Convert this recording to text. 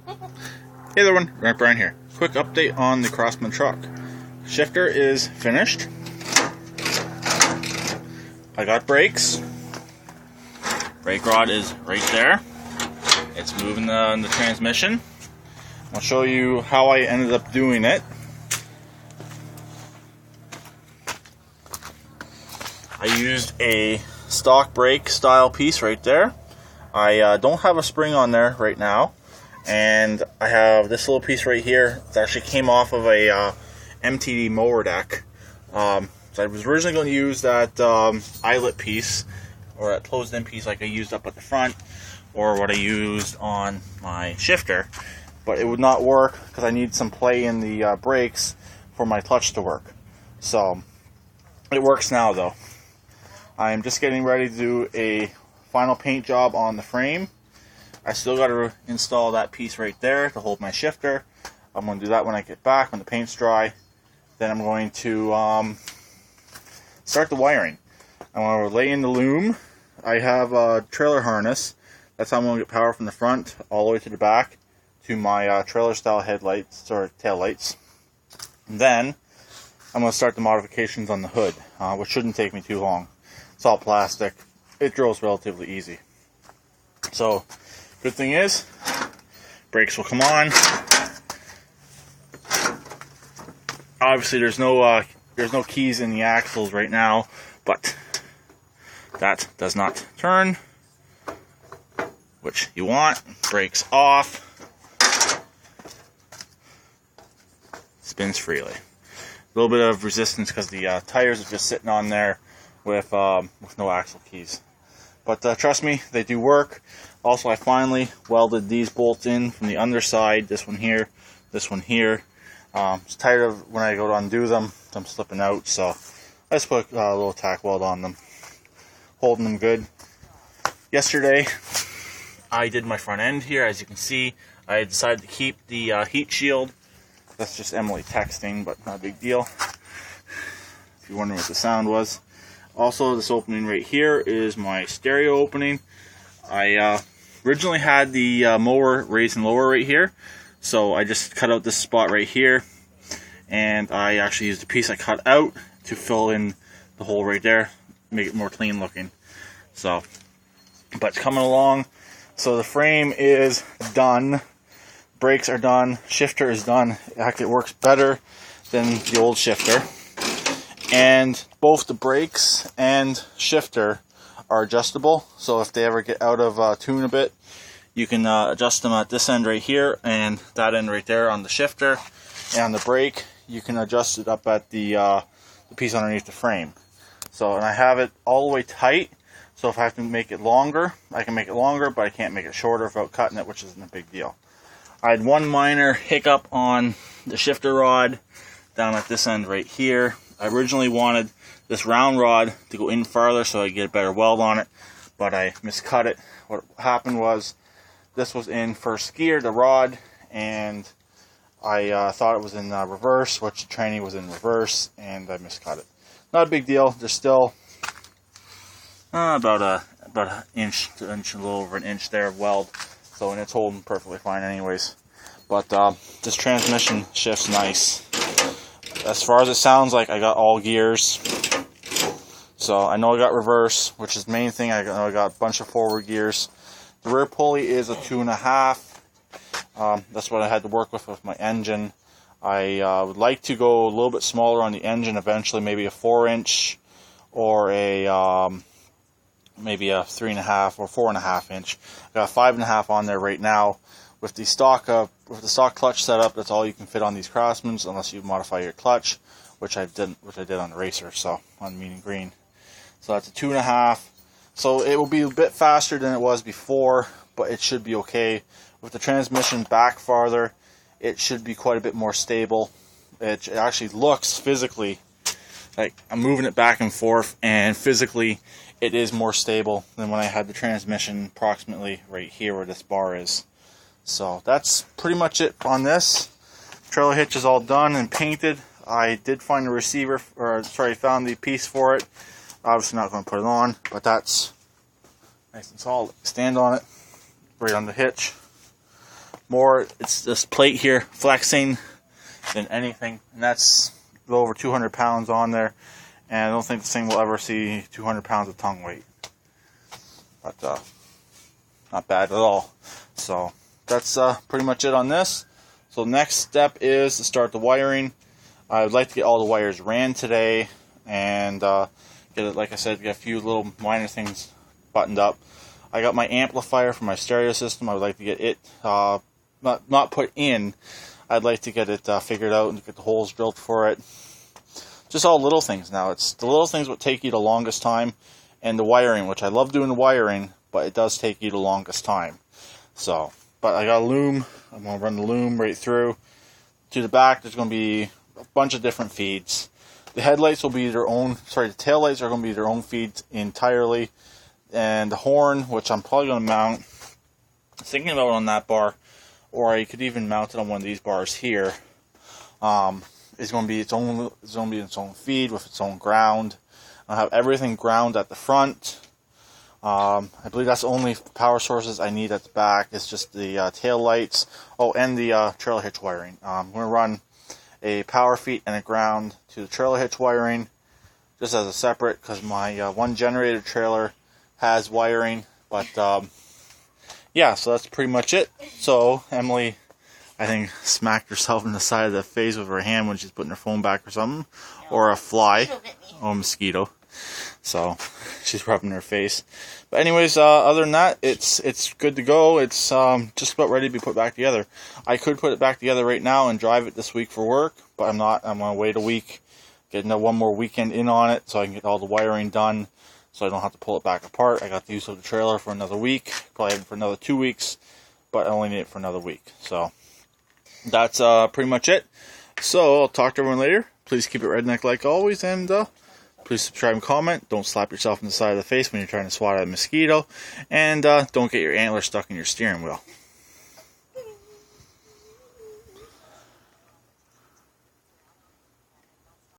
Hey everyone, Brian here. Quick update on the Craftsman truck. Shifter is finished. I got brakes. Brake rod is right there. It's moving the transmission. I'll show you how I ended up doing it. I used a stock brake style piece right there. I don't have a spring on there right now. And I have this little piece right here that actually came off of a MTD mower deck. So I was originally going to use that eyelet piece, or that closed-in piece like I used up at the front, or what I used on my shifter. But it would not work because I need some play in the brakes for my clutch to work. So it works now though. I'm just getting ready to do a final paint job on the frame. I still got to install that piece right there to hold my shifter. I'm going to do that when I get back, when the paint's dry. Then I'm going to start the wiring. I'm going to lay in the loom. I have a trailer harness. That's how I'm going to get power from the front all the way to the back to my trailer style headlights or tail lights. And then I'm going to start the modifications on the hood, which shouldn't take me too long. It's all plastic. It drills relatively easy. So, good thing is, brakes will come on. Obviously, there's no keys in the axles right now, but that does not turn, which you want. Brakes off. Spins freely. A little bit of resistance because the tires are just sitting on there with no axle keys. But trust me, they do work. Also, I finally welded these bolts in from the underside. This one here, this one here. I'm tired of when I go to undo them slipping out. So I just put a little tack weld on them, holding them good. Yesterday, I did my front end here. As you can see, I decided to keep the heat shield. That's just Emily texting, but not a big deal. If you're wondering what the sound was. Also, this opening right here is my stereo opening. I originally had the mower raised and lower right here, so I just cut out this spot right here, and I actually used the piece I cut out to fill in the hole right there, make it more clean looking. So, but it's coming along. So the frame is done, brakes are done, shifter is done. Actually, it works better than the old shifter. And both the brakes and shifter are adjustable, so if they ever get out of tune a bit, you can adjust them at this end right here and that end right there on the shifter. And on the brake, you can adjust it up at the piece underneath the frame. So, and I have it all the way tight, so if I have to make it longer, I can make it longer, but I can't make it shorter without cutting it, which isn't a big deal. I had one minor hiccup on the shifter rod down at this end right here. I originally wanted this round rod to go in farther so I get a better weld on it, but I miscut it. What happened was this was in first gear, the rod, and I thought it was in reverse, which the training was in reverse, and I miscut it. Not a big deal. There's still about an inch to a little over an inch there of weld, so and it's holding perfectly fine anyways. But this transmission shifts nice. As far as it sounds like, I got all gears. So I know I got reverse, which is the main thing. I know I got a bunch of forward gears. The rear pulley is a 2.5. That's what I had to work with my engine. I would like to go a little bit smaller on the engine eventually, maybe a 4-inch or a maybe a 3.5 or 4.5 inch. I got a 5.5 on there right now. With the stock clutch setup, that's all you can fit on these Craftsmans unless you modify your clutch, which I did on the Racer, so on Mean and Green. So that's a 2.5. So it will be a bit faster than it was before, but it should be okay. With the transmission back farther, it should be quite a bit more stable. It actually looks physically like I'm moving it back and forth, and physically it is more stable than when I had the transmission approximately right here where this bar is. So that's pretty much it on this. Trailer hitch is all done and painted. I did find the receiver, found the piece for it. Obviously not going to put it on, but that's nice and solid. Stand on it, right on the hitch. more it's this plate here flexing than anything, and that's a little over 200 pounds on there, and I don't think this thing will ever see 200 pounds of tongue weight, but not bad at all. So that's pretty much it on this. So next step is to start the wiring. I would like to get all the wires ran today and get it, like I said, get a few little minor things buttoned up. I got my amplifier for my stereo system. I would like to get it not put in. I'd like to get it figured out and get the holes drilled for it. Just all little things now. It's the little things that take you the longest time, and the wiring, which I love doing the wiring, but it does take you the longest time. So, but I got a loom. I'm going to run the loom right through. To the back, there's going to be a bunch of different feeds. The headlights will be their own, the tail lights are going to be their own feeds entirely. And the horn, which I'm probably going to mount, thinking about it on that bar, or I could even mount it on one of these bars here, is going to be its own feed with its own ground. I'll have everything ground at the front. I believe that's the only power sources I need at the back. It's just the tail lights. Oh, and the trailer hitch wiring. I'm going to run a power feed and a ground to the trailer hitch wiring, just as a separate, because my one generator trailer has wiring. But yeah, so that's pretty much it. So Emily, I think, smacked herself in the side of the face with her hand when she's putting her phone back or something, or a fly, or a mosquito. So she's rubbing her face. But anyways, other than that, it's good to go. It's just about ready to be put back together. I could put it back together right now and drive it this week for work, but I'm not. I'm going to wait a week, get one more weekend in on it, so I can get all the wiring done, so I don't have to pull it back apart. I got the use of the trailer for another week, probably have it for another 2 weeks, but I only need it for another week. So that's pretty much it. So I'll talk to everyone later. Please keep it redneck like always, and please subscribe and comment. Don't slap yourself in the side of the face when you're trying to swat at a mosquito. And don't get your antler stuck in your steering wheel.